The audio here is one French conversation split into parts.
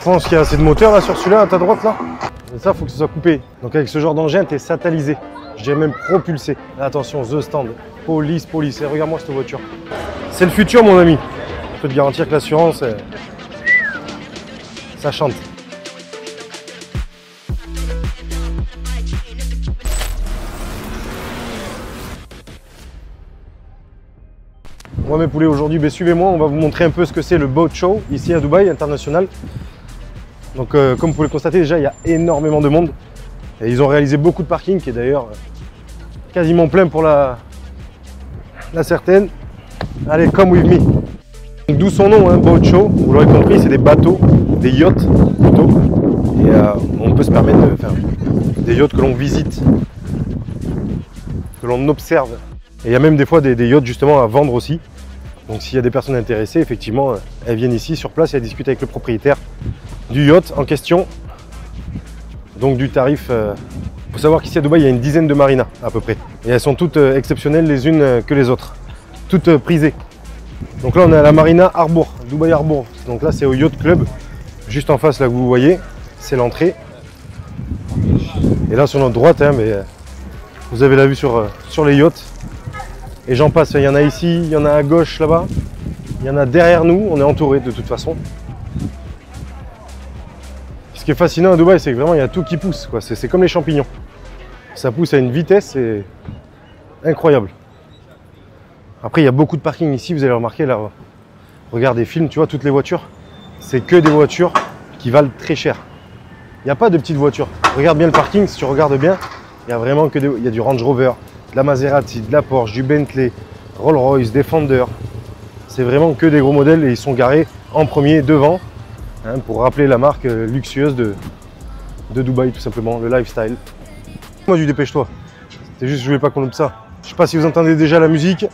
Je pense qu'il y a assez de moteur là sur celui-là à ta droite là. Et ça, il faut que ce soit coupé. Donc avec ce genre d'engin, tu es satellisé. Je dirais même propulsé. Là, attention, The Stand. Police. Et regarde-moi cette voiture. C'est le futur, mon ami. Je peux te garantir que l'assurance, ça chante. Moi mes poulets, aujourd'hui, suivez-moi, on va vous montrer un peu ce que c'est le Boat Show ici à Dubaï International. Donc comme vous pouvez le constater, déjà il y a énormément de monde. Et ils ont réalisé beaucoup de parkings qui est d'ailleurs quasiment plein pour la certaine. Allez, come with me. D'où son nom, hein, Boat Show, vous l'aurez compris, c'est des bateaux, des yachts plutôt. Et on peut se permettre de faire des yachts que l'on visite, que l'on observe. Et il y a même des fois des yachts justement à vendre aussi. Donc s'il y a des personnes intéressées, effectivement, elles viennent ici sur place et elles discutent avec le propriétaire du yacht en question. Donc du tarif. Il faut savoir qu'ici à Dubaï, il y a une dizaine de marinas à peu près. Et elles sont toutes exceptionnelles les unes que les autres. Toutes prisées. Donc là on est à la marina Harbour, Dubaï Harbour. Donc là c'est au Yacht Club. Juste en face là que vous voyez, c'est l'entrée. Et là sur notre droite, hein, vous avez la vue sur les yachts. Et j'en passe, il y en a ici, il y en a à gauche là-bas, il y en a derrière nous, on est entouré de toute façon. Ce qui est fascinant à Dubaï, c'est que vraiment il y a tout qui pousse, c'est comme les champignons. Ça pousse à une vitesse, c'est incroyable. Après il y a beaucoup de parking ici, vous allez remarquer là, regarde des films, tu vois, toutes les voitures, c'est que des voitures qui valent très cher. Il n'y a pas de petites voitures. Regarde bien le parking, si tu regardes bien, il y a vraiment que il y a du Range Rover, de la Maserati, de la Porsche, du Bentley, Rolls-Royce, Defender. C'est vraiment que des gros modèles et ils sont garés en premier devant, hein, pour rappeler la marque luxueuse de Dubaï tout simplement, le lifestyle. Moi du dépêche-toi, c'est juste je voulais pas qu'on loupe ça. Je sais pas si vous entendez déjà la musique.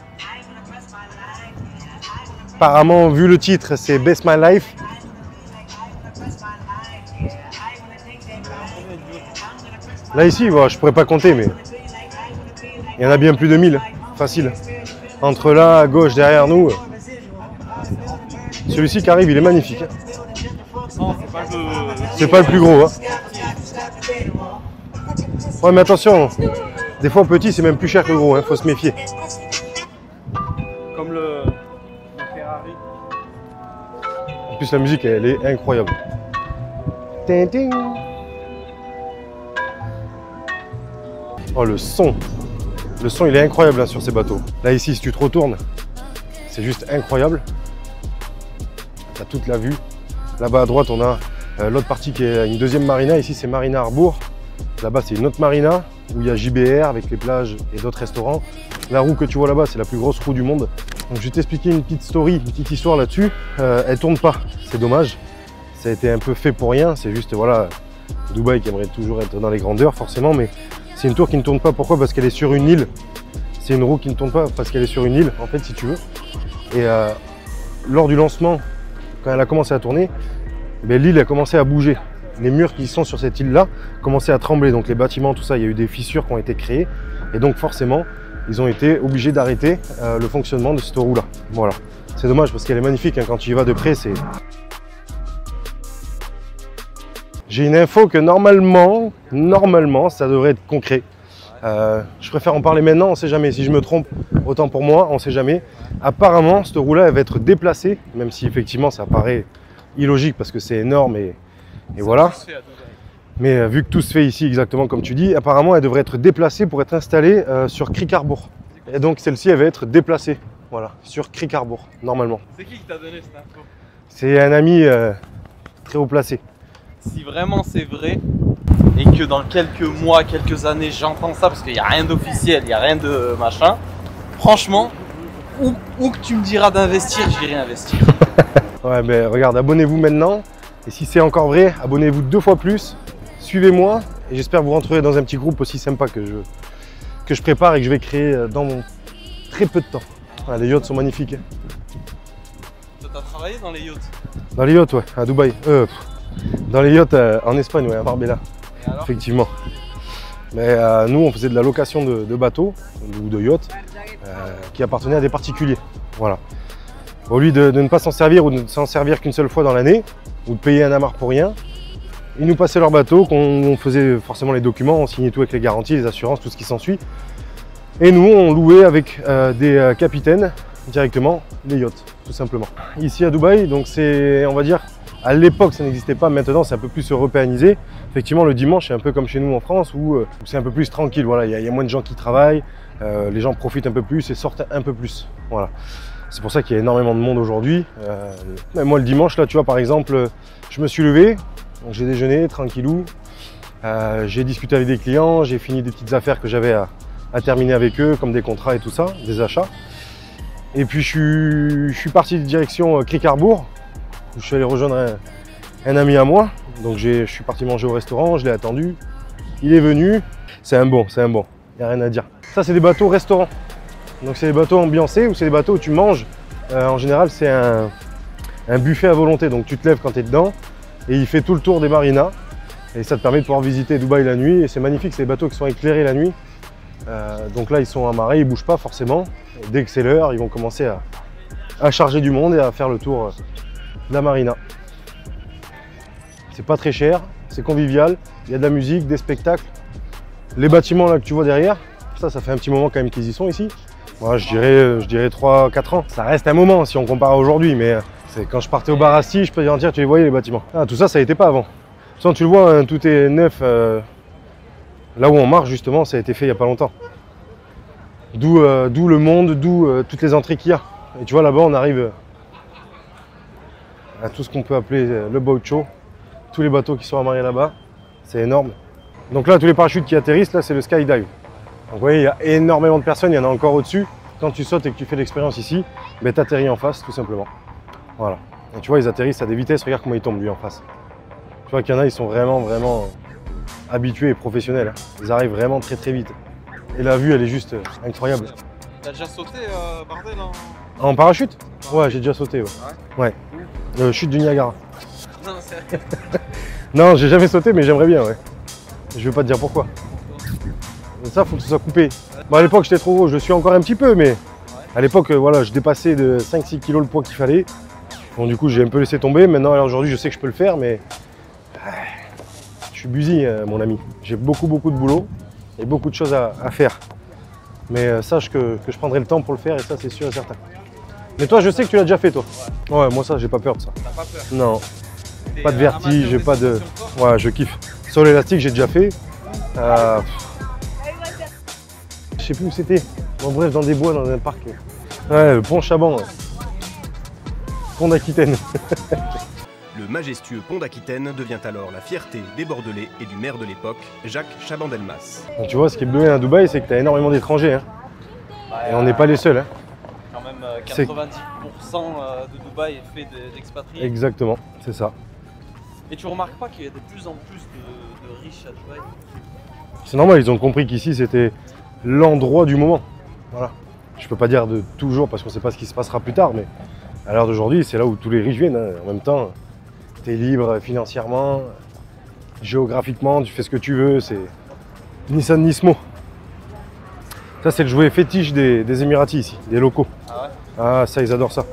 Apparemment vu le titre c'est Best My Life. Là ici, bon, je pourrais pas compter mais il y en a bien plus de 1000, facile. Entre là, à gauche, derrière nous. Celui-ci qui arrive, il est magnifique. C'est pas le plus gros. Hein. Ouais, mais attention, des fois petit, c'est même plus cher que le gros, hein, faut se méfier. Comme le Ferrari. En plus, la musique, elle est incroyable. Oh, le son. Le son il est incroyable là, sur ces bateaux. Là ici si tu te retournes, c'est juste incroyable. Tu as toute la vue. Là-bas à droite on a l'autre partie qui est une deuxième marina. Ici c'est Marina Harbour. Là-bas c'est une autre marina où il y a JBR avec les plages et d'autres restaurants. La roue que tu vois là-bas c'est la plus grosse roue du monde. Donc je vais t'expliquer une petite story, une petite histoire là-dessus. Elle tourne pas, c'est dommage. Ça a été un peu fait pour rien. C'est juste voilà, Dubaï qui aimerait toujours être dans les grandeurs forcément, mais c'est une tour qui ne tourne pas, pourquoi? Parce qu'elle est sur une île. C'est une roue qui ne tourne pas parce qu'elle est sur une île, en fait, si tu veux. Et lors du lancement, quand elle a commencé à tourner, l'île a commencé à bouger. Les murs qui sont sur cette île-là commençaient à trembler. Donc les bâtiments, tout ça, il y a eu des fissures qui ont été créées. Et donc forcément, ils ont été obligés d'arrêter le fonctionnement de cette roue-là. Voilà. C'est dommage parce qu'elle est magnifique, hein. Quand tu y vas de près, c'est... J'ai une info que normalement, ça devrait être concret. Je préfère en parler maintenant, on ne sait jamais. Si je me trompe, autant pour moi, on ne sait jamais. Apparemment, cette roue-là, elle va être déplacée, même si effectivement ça paraît illogique parce que c'est énorme et voilà. Mais vu que tout se fait ici exactement comme tu dis, apparemment elle devrait être déplacée pour être installée sur Creek Harbour. Et donc celle-ci, elle va être déplacée, voilà, sur Creek Harbour, normalement. C'est qui t'a donné cette info? C'est un ami très haut placé. Si vraiment c'est vrai et que dans quelques mois, quelques années j'entends ça parce qu'il n'y a rien d'officiel, il n'y a rien de machin, franchement, où que tu me diras d'investir, j'irai investir. Ouais mais regarde, abonnez-vous maintenant et si c'est encore vrai, abonnez-vous 2 fois plus, suivez-moi et j'espère que vous rentrerez dans un petit groupe aussi sympa que je prépare et que je vais créer dans très peu de temps. Ah, les yachts sont magnifiques. Toi t'as travaillé dans les yachts? Dans les yachts, ouais, à Dubaï. Dans les yachts en Espagne, ouais, à Marbella, effectivement. Mais nous, on faisait de la location de bateaux ou de yachts qui appartenaient à des particuliers. Voilà. Au lieu de ne pas s'en servir ou de ne s'en servir qu'une seule fois dans l'année, ou de payer un amarre pour rien. Ils nous passaient leur bateau, on faisait forcément les documents, on signait tout avec les garanties, les assurances, tout ce qui s'ensuit. Et nous, on louait avec des capitaines directement les yachts, tout simplement. Ici à Dubaï, donc c'est, on va dire, à l'époque ça n'existait pas, maintenant c'est un peu plus européanisé. Effectivement, le dimanche, c'est un peu comme chez nous en France où c'est un peu plus tranquille. Voilà, il y a moins de gens qui travaillent, les gens profitent un peu plus et sortent un peu plus. Voilà. C'est pour ça qu'il y a énormément de monde aujourd'hui. Moi, le dimanche, là, tu vois, par exemple, je me suis levé, j'ai déjeuné tranquillou, j'ai discuté avec des clients, j'ai fini des petites affaires que j'avais à terminer avec eux, comme des contrats et tout ça, des achats. Et puis je suis parti direction Cricarbourg, où je suis allé rejoindre un ami à moi. Donc je suis parti manger au restaurant, je l'ai attendu, il est venu. C'est un bon, il n'y a rien à dire. Ça, c'est des bateaux restaurants. Donc c'est des bateaux ambiancés ou c'est des bateaux où tu manges. En général, c'est un buffet à volonté, donc tu te lèves quand tu es dedans et il fait tout le tour des marinas. Et ça te permet de pouvoir visiter Dubaï la nuit et c'est magnifique, c'est des bateaux qui sont éclairés la nuit. Donc là, ils sont amarrés, ils ne bougent pas forcément. Et dès que c'est l'heure, ils vont commencer à charger du monde et à faire le tour de la marina. C'est pas très cher, c'est convivial, il y a de la musique, des spectacles. Les bâtiments là que tu vois derrière, ça fait un petit moment quand même qu'ils y sont ici. Moi, je dirais 3-4 ans. Ça reste un moment si on compare à aujourd'hui, mais c'est quand je partais au Barasti, je peux te dire, tu les voyais les bâtiments. Ah, tout ça, ça n'était pas avant. Sans, tu le vois, hein, tout est neuf. Là où on marche justement, ça a été fait il n'y a pas longtemps. D'où le monde, d'où toutes les entrées qu'il y a. Et tu vois là-bas, on arrive à tout ce qu'on peut appeler le boat show. Tous les bateaux qui sont amarrés là-bas, c'est énorme. Donc là, tous les parachutes qui atterrissent, là, c'est le skydive. Donc vous voyez, il y a énormément de personnes, il y en a encore au-dessus. Quand tu sautes et que tu fais l'expérience ici, ben, tu atterris en face, tout simplement. Voilà. Et tu vois, ils atterrissent à des vitesses, regarde comment ils tombent, lui, en face. Tu vois qu'il y en a, ils sont vraiment habitués et professionnels. Hein. Ils arrivent vraiment très très vite. Et la vue, elle est juste incroyable. T'as déjà sauté, Bardel, en parachute? Ouais, j'ai déjà sauté. Ouais. Chute du Niagara. Non, c'est vrai. Non, j'ai jamais sauté, mais j'aimerais bien, ouais. Je vais pas te dire pourquoi. Mais ça, faut que ce soit coupé. Bon, à l'époque, j'étais trop gros, je le suis encore un petit peu, mais à l'époque, voilà, je dépassais de 5-6 kg le poids qu'il fallait. Bon, du coup, j'ai un peu laissé tomber. Maintenant, aujourd'hui, je sais que je peux le faire, mais je suis busy, mon ami. J'ai beaucoup de boulot et beaucoup de choses à faire. Mais sache que je prendrai le temps pour le faire, et ça, c'est sûr et certain. Mais toi, je sais que tu l'as déjà fait, toi. Ouais, moi, ça, j'ai pas peur de ça. T'as pas peur? Non. Pas de vertige, j'ai pas de... Ouais, je kiffe. Sur l'élastique, j'ai déjà fait. Je sais plus où c'était. En bref, dans des bois, dans un parc. Ouais, le pont Chaban. Ouais. Pont d'Aquitaine. Le majestueux pont d'Aquitaine devient alors la fierté des Bordelais et du maire de l'époque, Jacques Chaban-Delmas. Donc, tu vois, ce qui est bleu à Dubaï, c'est que tu as énormément d'étrangers. Hein. Et on n'est pas les seuls. Hein. Quand même 90% de Dubaï est fait d'expatriés. Exactement, c'est ça. Et tu remarques pas qu'il y a de plus en plus de riches à Dubaï? C'est normal, ils ont compris qu'ici c'était l'endroit du moment. Voilà. Je peux pas dire de toujours parce qu'on sait pas ce qui se passera plus tard, mais à l'heure d'aujourd'hui, c'est là où tous les riches viennent. Hein. En même temps, tu es libre financièrement, géographiquement, tu fais ce que tu veux, c'est ni ça ni ce mot. Ça, c'est le jouet fétiche des Émiratis ici, des locaux. Ah ouais? Ah, ça, ils adorent ça.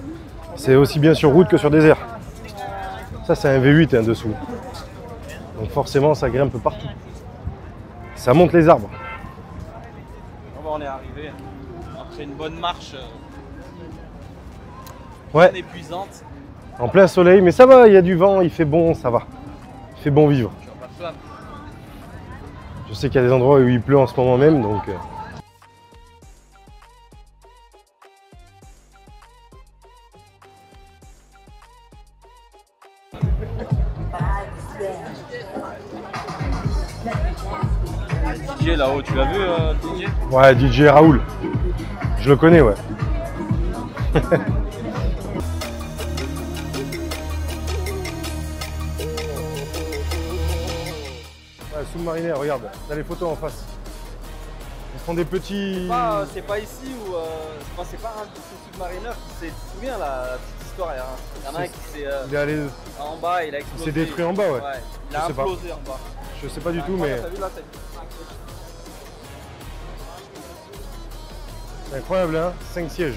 C'est aussi bien sur route que sur désert. Ça, c'est un V8 hein, dessous. Donc forcément, ça grimpe partout. Ça monte les arbres. On est arrivé après une bonne marche Ouais. épuisante. En plein soleil, mais ça va, il y a du vent, il fait bon, ça va. Il fait bon vivre. Tu vois pas de flamme. Je sais qu'il y a des endroits où il pleut en ce moment même, donc... DJ là-haut, tu l'as vu DJ? Ouais, DJ Raoul. Je le connais, ouais. Ouais, sous-marinaire, regarde, t'as les photos en face. Ils font des petits... C'est pas ici où... c'est pas un de ces sous-marineurs qui s'est... Tu te souviens la petite histoire, il y en a un qui s'est... Il est allé... en bas, il a explosé. Il s'est détruit en bas, ouais. Il a Je sais pas. implosé en bas. Je sais pas du tout, mais... T'as vu la tête? C'est incroyable, hein, 5 sièges.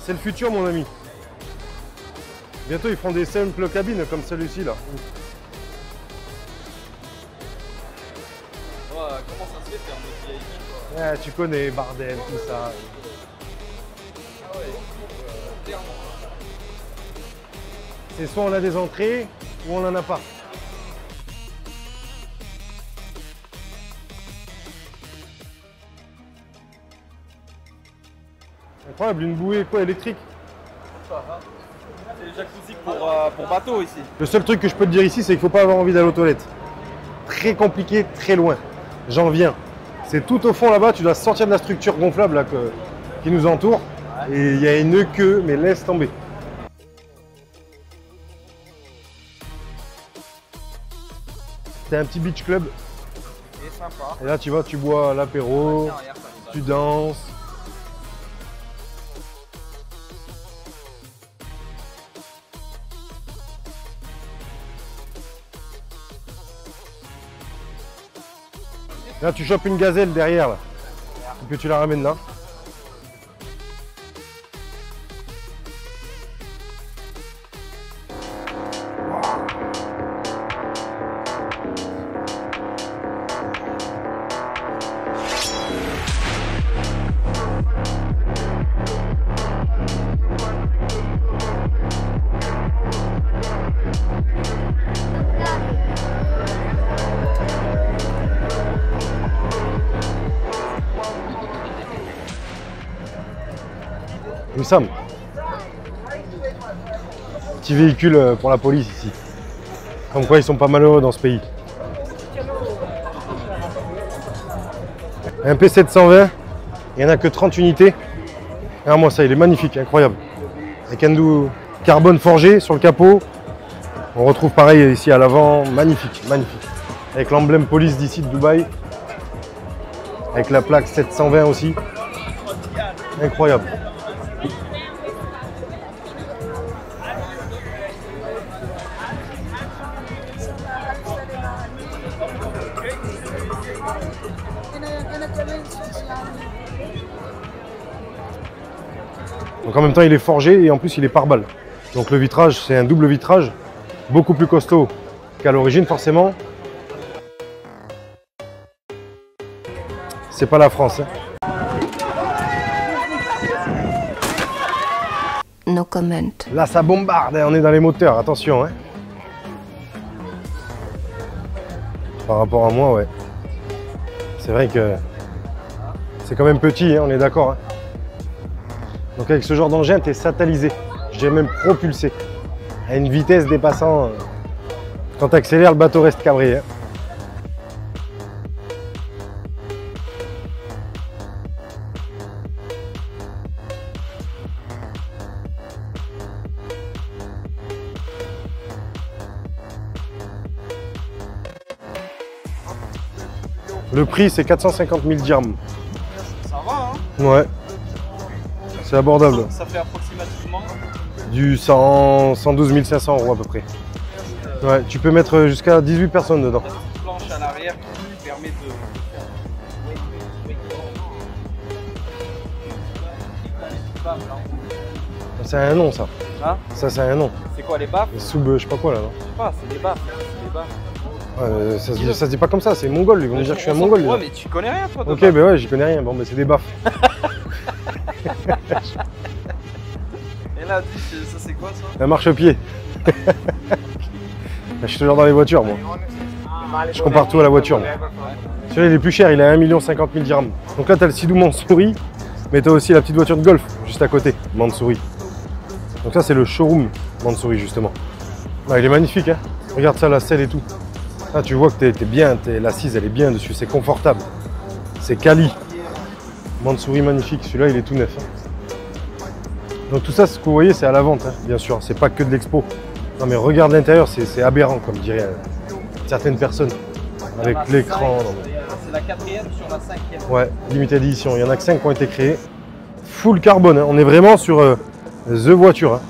C'est le futur, mon ami. Bientôt, ils feront des simples cabines comme celui-ci là. Comment ça se fait faire un VIP quoi? Ouais, tu connais, Bardel, tout ça. Ah ouais, clairement. C'est soit on a des entrées, ou on n'en a pas. Incroyable, une bouée quoi, électrique. C'est le jacuzzi pour bateau ici. Le seul truc que je peux te dire ici, c'est qu'il ne faut pas avoir envie d'aller aux toilettes. Très compliqué, très loin. J'en viens. C'est tout au fond là-bas, tu dois sortir de la structure gonflable là, qui nous entoure. Ouais. Et il y a une queue, mais laisse tomber. C'est un petit beach club. C'est sympa. Et là, tu vas, tu bois l'apéro, tu danses. Là, tu chopes une gazelle derrière, là. Et puis tu la ramènes là. Wissam, petit véhicule pour la police ici. Comme quoi ils sont pas malheureux dans ce pays. Un P720, il n'y en a que 30 unités. Ah, moi ça il est magnifique, incroyable. Avec un carbone forgé sur le capot. On retrouve pareil ici à l'avant, magnifique, magnifique. Avec l'emblème police d'ici de Dubaï. Avec la plaque 720 aussi. Incroyable. Donc en même temps il est forgé et en plus il est pare-balles. Donc le vitrage c'est un double vitrage, beaucoup plus costaud qu'à l'origine forcément. C'est pas la France. Hein. No comment. Là ça bombarde, hein, on est dans les moteurs, attention. Hein. Par rapport à moi, ouais. C'est vrai que c'est quand même petit, hein, on est d'accord. Hein. Donc avec ce genre d'engin, tu es satellisé, je dirais même propulsé, à une vitesse dépassant. Quand tu accélères, le bateau reste cabré. Hein. Le prix, c'est 450 000 dirhams. Ça va, hein? Ouais. C'est abordable. Ça fait approximativement du 112 500 € à peu près. Ouais, tu peux mettre jusqu'à 18 personnes dedans. La petite planche à l'arrière qui permet de faire. C'est un nom ça. Hein? Ça c'est un nom. C'est quoi les baffes? Les je sais pas quoi là. Non, je sais pas, c'est des baffes. Ouais, ça se dit pas comme ça, c'est mongol, ils vont me dire que je suis un mongol. Ouais, mais tu connais rien toi de Ok, bah ouais, j'y connais rien. Bon, bah c'est des baffes. Et là, ça c'est quoi ça? La marche-pied. Je suis toujours dans les voitures, moi. Je compare tout à la voiture. Celui-là, il est plus cher, il est à 1 50 000 dirhams. Donc là, tu as le Sidou Mansouri, mais tu as aussi la petite voiture de golf juste à côté, Mansouri. Donc ça, c'est le showroom Mansouri, justement. Ah, il est magnifique, hein. Regarde ça, la selle et tout. Là, tu vois que t'es bien, l'assise, elle est bien dessus, c'est confortable. C'est quali. Mansouri magnifique, celui-là, il est tout neuf. Hein. Donc tout ça, ce que vous voyez, c'est à la vente, hein, bien sûr. C'est pas que de l'expo. Non mais regarde l'intérieur, c'est aberrant, comme diraient certaines personnes. Avec l'écran. C'est la 4e sur la 5e. Ouais, limited edition. Il y en a que 5 qui ont été créés. Full carbone, hein. On est vraiment sur the voiture. Hein.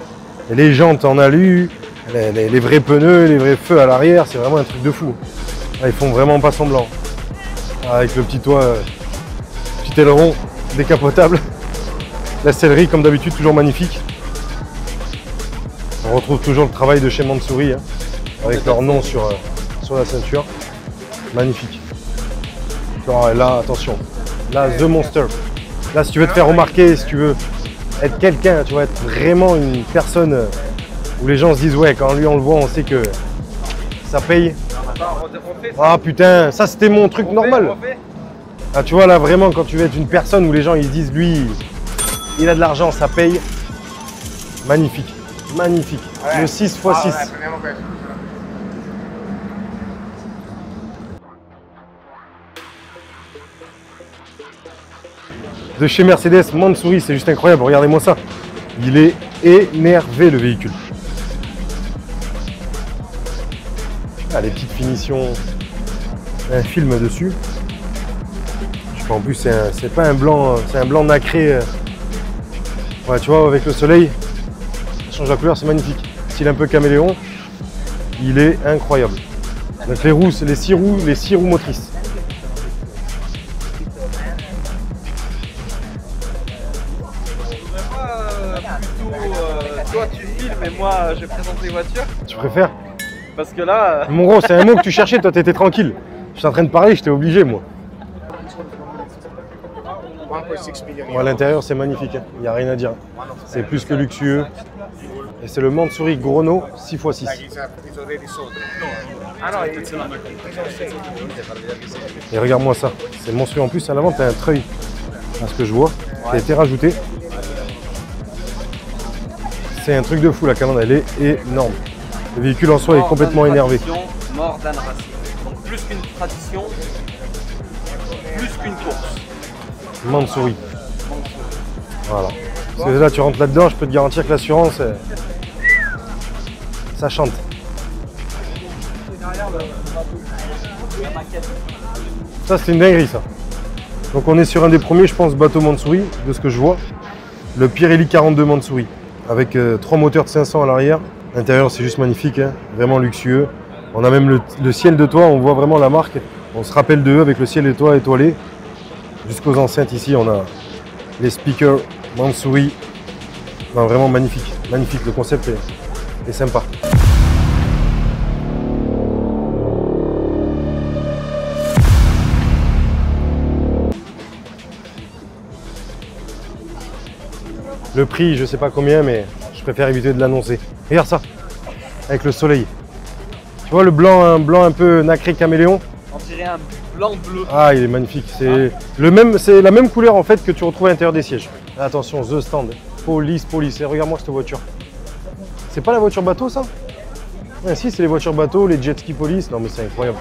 Et les jantes en alu, les vrais pneus, les vrais feux à l'arrière, c'est vraiment un truc de fou. Là, ils font vraiment pas semblant. Avec le petit toit, petit aileron décapotable. La sellerie, comme d'habitude, toujours magnifique. On retrouve toujours le travail de chez Mansouri, hein, avec leur nom sur la ceinture. Magnifique. Alors, là, attention. Là, The Monster. Là, si tu veux te faire remarquer, si tu veux être quelqu'un, tu vas être vraiment une personne où les gens se disent ouais, quand lui on le voit, on sait que ça paye. Ah putain, ça c'était mon truc normal. Ah, tu vois là vraiment quand tu veux être une personne où les gens ils se disent lui, il a de l'argent, ça paye. Magnifique, magnifique. Le 6x6. De chez Mercedes, Mansouri, c'est juste incroyable, regardez-moi ça. Il est énervé le véhicule. Ah, les petites finitions, un film dessus. Je sais pas, en plus c'est pas un blanc, c'est un blanc nacré. Ouais, tu vois, avec le soleil, ça change la couleur, c'est magnifique. Style un peu caméléon, il est incroyable. Donc les roues, c'est les 6 roues motrices. Toi tu filmes et moi je présente les voitures. Tu préfères? Parce que là. Mon gros, c'est un mot que tu cherchais, toi t'étais tranquille. Je suis en train de parler, j'étais obligé moi. Bon, à l'intérieur c'est magnifique, hein. Il n'y a rien à dire. C'est plus que luxueux. Et c'est le Mansouri Grono 6x6. Et regarde-moi ça, c'est monstrueux. En plus à l'avant, tu as un treuil, à ce que je vois, qui a été rajouté. C'est un truc de fou, la calandre, elle est énorme. Le véhicule en soi est complètement énervé. Mort d'Anne Racine. Donc plus qu'une tradition, plus qu'une course. Mansouri. Voilà. Parce que là, tu rentres là-dedans, je peux te garantir que l'assurance, ça chante. Ça, c'est une dinguerie, ça. Donc, on est sur un des premiers, je pense, bateaux Mansouri, de ce que je vois. Le Pirelli 42 Mansouri, avec 3 moteurs de 500 à l'arrière. L'intérieur, c'est juste magnifique, hein, vraiment luxueux. On a même le ciel de toit, on voit vraiment la marque. On se rappelle d'eux avec le ciel de toit étoilé. Jusqu'aux enceintes ici, on a les speakers Mansouri. Non, vraiment magnifique, magnifique, le concept est sympa. Le prix, je sais pas combien, mais je préfère éviter de l'annoncer. Regarde ça, avec le soleil. Tu vois le blanc, un blanc un peu nacré caméléon? On dirait un blanc bleu. Ah, il est magnifique. C'est la même couleur en fait que tu retrouves à l'intérieur des sièges. Attention, The Stand, police. Et regarde-moi cette voiture. C'est pas la voiture bateau ça? Ouais, si, c'est les voitures bateau, les jet ski police. Non mais c'est incroyable.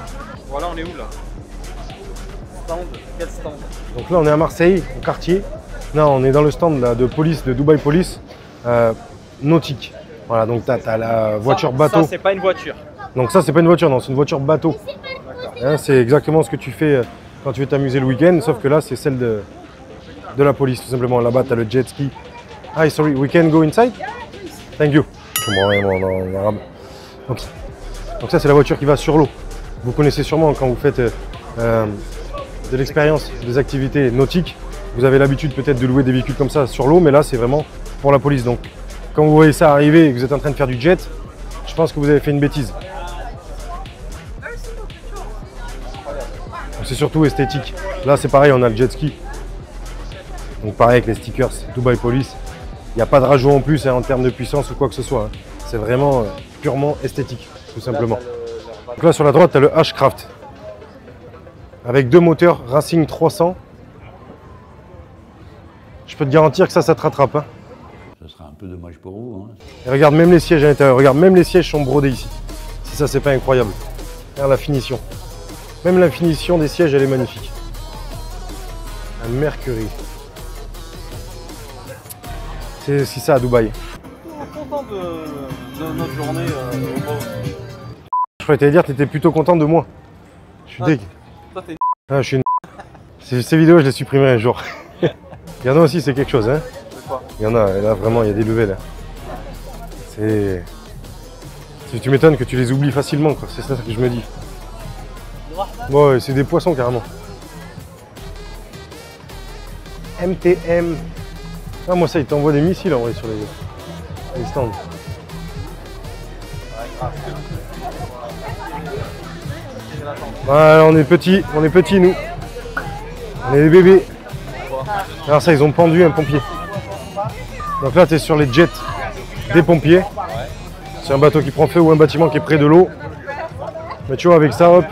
Voilà, on est où là? Stand, quel stand? Donc là, on est à Marseille, au quartier. Non, on est dans le stand là, de police, de Dubaï Police, nautique. Voilà, donc tu as la voiture bateau. Ça, c'est pas une voiture. Donc ça, c'est pas une voiture, non, c'est une voiture bateau. Hein, c'est exactement ce que tu fais quand tu veux t'amuser le week-end, sauf que là, c'est celle de la police, tout simplement. Là-bas, tu as le jet ski. Hi, sorry, we can go inside? Thank you. En arabe. Donc ça, c'est la voiture qui va sur l'eau. Vous connaissez sûrement quand vous faites de l'expérience, des activités nautiques. Vous avez l'habitude peut-être de louer des véhicules comme ça sur l'eau, mais là, c'est vraiment pour la police. Donc, quand vous voyez ça arriver et que vous êtes en train de faire du jet, je pense que vous avez fait une bêtise. C'est surtout esthétique. Là, c'est pareil, on a le jet ski. Donc, pareil avec les stickers Dubaï Police. Il n'y a pas de rajout en plus hein, en termes de puissance ou quoi que ce soit. Hein. C'est vraiment purement esthétique, tout simplement. Donc là, sur la droite, tu as le H-Craft. Avec 2 moteurs Racing 300. Je peux te garantir que ça te rattrape. Hein. Ce sera un peu dommage pour vous. Hein. Et regarde même les sièges à l'intérieur. Regarde, même les sièges sont brodés ici. Si ça, c'est pas incroyable. Regarde la finition. Même la finition des sièges, elle est magnifique. Un Mercury. C'est ça à Dubaï. Je suis content de notre journée au bord. Je croyais que t'allais dire que t'étais plutôt content de moi. Je suis deg. Toi, t'es Ah, je suis Ces vidéos, je les supprimerai un jour. Il y en a aussi, c'est quelque chose. Hein. Il y en a, et là vraiment, il y a des levées là. C'est... Tu m'étonnes que tu les oublies facilement, quoi. C'est ça que je me dis. Ouais, c'est des poissons carrément. MTM. Ah, moi ça, il t'envoie des missiles en vrai sur les stands. Voilà, on est petits nous. On est des bébés. Alors ça, ils ont pendu un pompier. Donc là, tu es sur les jets des pompiers. C'est un bateau qui prend feu ou un bâtiment qui est près de l'eau. Mais tu vois, avec ça, hop,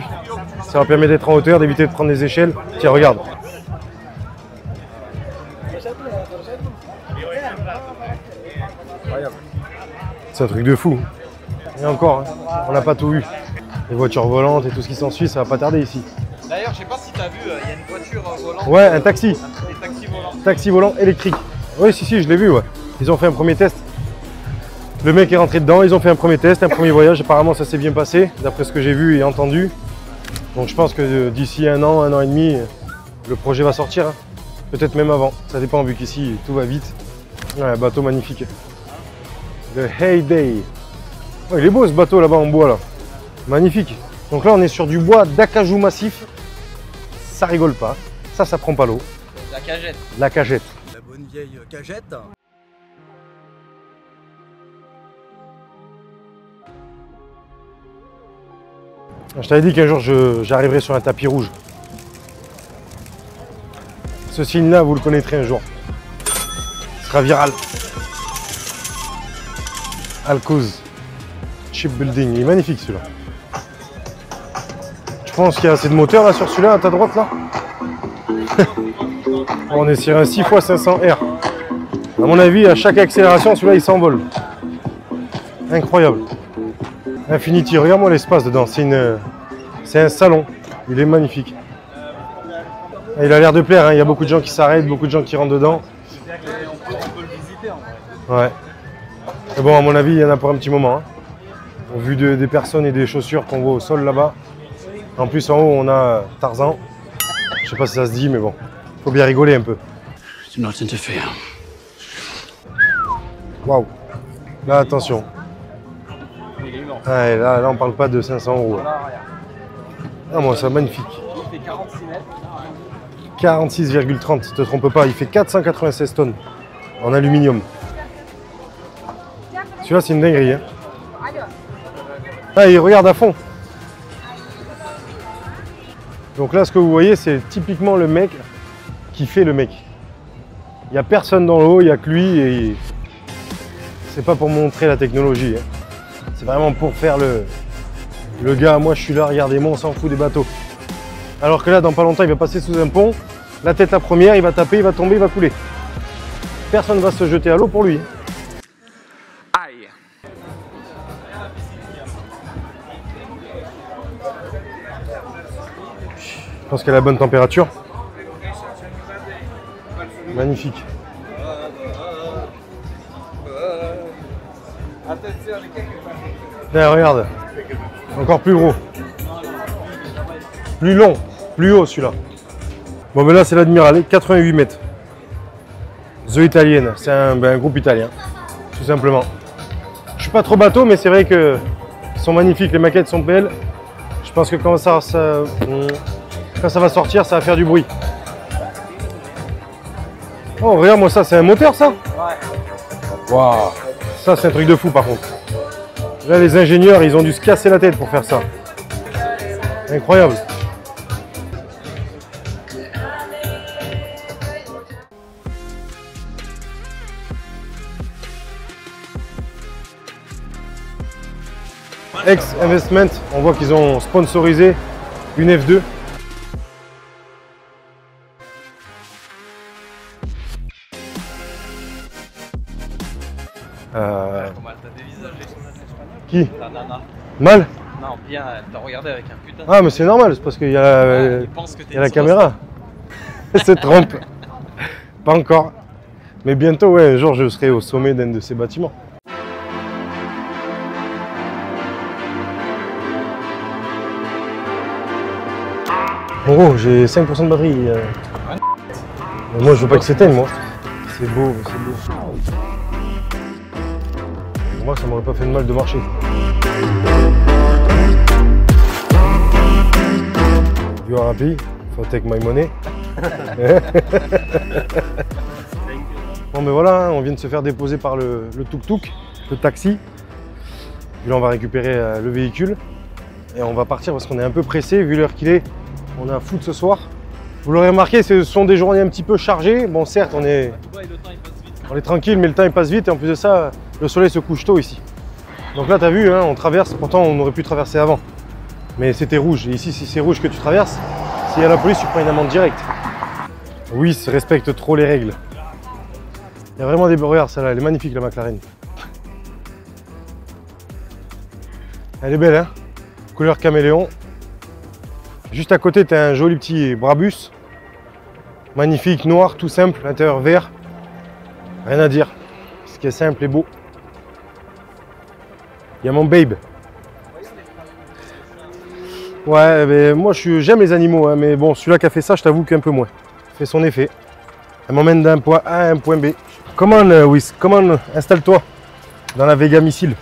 ça va permettre d'être en hauteur, d'éviter de prendre des échelles. Tiens, regarde. C'est un truc de fou. Et encore, hein, on n'a pas tout vu. Les voitures volantes et tout ce qui s'ensuit, ça va pas tarder ici. D'ailleurs, je sais pas si tu as vu, il y a une voiture volante. Ouais, un taxi. Des taxis volants. Taxi volant électrique. Oui, si, je l'ai vu, ouais. Ils ont fait un premier test. Le mec est rentré dedans, ils ont fait un premier test, un premier voyage. Apparemment, ça s'est bien passé, d'après ce que j'ai vu et entendu. Donc je pense que d'ici un an et demi, le projet va sortir. Hein. Peut-être même avant. Ça dépend, vu qu'ici, tout va vite. Ouais, un bateau magnifique. Le Heyday. Ouais, il est beau ce bateau là-bas en bois là. Magnifique. Donc là, on est sur du bois d'acajou massif. Ça rigole pas. Ça prend pas l'eau. La cagette. La cagette. La bonne vieille cagette. Je t'avais dit qu'un jour j'arriverai sur un tapis rouge. Ce signe-là, vous le connaîtrez un jour. Il sera viral. Alcoz Shipbuilding. Il est magnifique celui-là. Tu penses qu'il y a assez de moteur là sur celui-là à ta droite là? On est sur un 6x500R. À mon avis, à chaque accélération, celui-là il s'envole. Incroyable. Infinity, regarde-moi l'espace dedans, c'est un salon, il est magnifique. Et il a l'air de plaire, hein. Il y a beaucoup de gens qui s'arrêtent, beaucoup de gens qui rentrent dedans. On peut le visiter en vrai. Ouais. Mais bon, à mon avis, il y en a pour un petit moment. Hein. Au vu des personnes et des chaussures qu'on voit au sol là-bas. En plus, en haut, on a Tarzan. Je sais pas si ça se dit, mais bon, faut bien rigoler un peu. Do not interfere. Waouh. Là, attention. Ouais, là, on parle pas de 500 €. Ah, moi, c'est magnifique. Il fait 46 mètres. 46,30, te trompe pas, il fait 496 tonnes en aluminium. Celui-là, c'est une dinguerie. Hein. Ah, il regarde à fond. Donc là, ce que vous voyez, c'est typiquement le mec qui fait le mec. Il n'y a personne dans l'eau, il n'y a que lui. Et c'est pas pour montrer la technologie. Hein. C'est vraiment pour faire le gars. Moi, je suis là, regardez-moi, on s'en fout des bateaux. Alors que là, dans pas longtemps, il va passer sous un pont. La tête la première, il va taper, il va tomber, il va couler. Personne ne va se jeter à l'eau pour lui. Aïe. Je pense qu'elle a la bonne température. Magnifique. Là, regarde. Encore plus gros. Plus long. Plus haut celui-là. Bon, ben là, c'est l'Admiral, 88 mètres. The Italienne. C'est un groupe italien. Tout simplement. Je suis pas trop bateau, mais c'est vrai que ils sont magnifiques. Les maquettes sont belles. Je pense que quand ça va sortir, ça va faire du bruit. Oh, regarde, moi, ça, c'est un moteur, ça? Ouais. Waouh. Ça, c'est un truc de fou, par contre. Là, les ingénieurs, ils ont dû se casser la tête pour faire ça. Incroyable. X Investment, on voit qu'ils ont sponsorisé une F2. Comment elle t'a dévisagé? Qui? La nana. Mal? Non, bien, elle t'a regardé avec un putain de... Ah, mais c'est normal, c'est parce qu'il y a, il pense que t'es il y a la une caméra. Elle se trompe. Pas encore. Mais bientôt, ouais, un jour, je serai au sommet d'un de ces bâtiments. En gros, j'ai 5% de batterie. Moi, je veux pas que s'éteigne, moi. C'est beau, c'est beau. Pour moi, ça m'aurait pas fait de mal de marcher. You are happy? For take my money. Bon, mais voilà, on vient de se faire déposer par le tuk-tuk, le taxi. Puis là, on va récupérer le véhicule et on va partir parce qu'on est un peu pressé vu l'heure qu'il est. On a un foot ce soir. Vous l'aurez remarqué, ce sont des journées un petit peu chargées. Bon, certes, on est tranquille, mais le temps il passe vite et en plus de ça, le soleil se couche tôt ici. Donc là, tu as vu, hein, on traverse, pourtant on aurait pu traverser avant. Mais c'était rouge. Et ici, si c'est rouge que tu traverses, s'il y a la police, tu prends une amende directe. Oui, se respecte trop les règles. Il y a vraiment des... Regarde, celle-là, elle est magnifique, la McLaren. Elle est belle, hein? Couleur caméléon. Juste à côté, tu as un joli petit Brabus. Magnifique, noir, tout simple, l'intérieur vert. Rien à dire. Ce qui est simple et beau. Il y a mon babe. Ouais, mais moi j'aime les animaux, hein, mais bon, celui-là qui a fait ça, je t'avoue qu'un peu moins. Il fait son effet. Elle m'emmène d'un point A à un point B. Come on, Whis, come on, installe-toi dans la Vega Missile.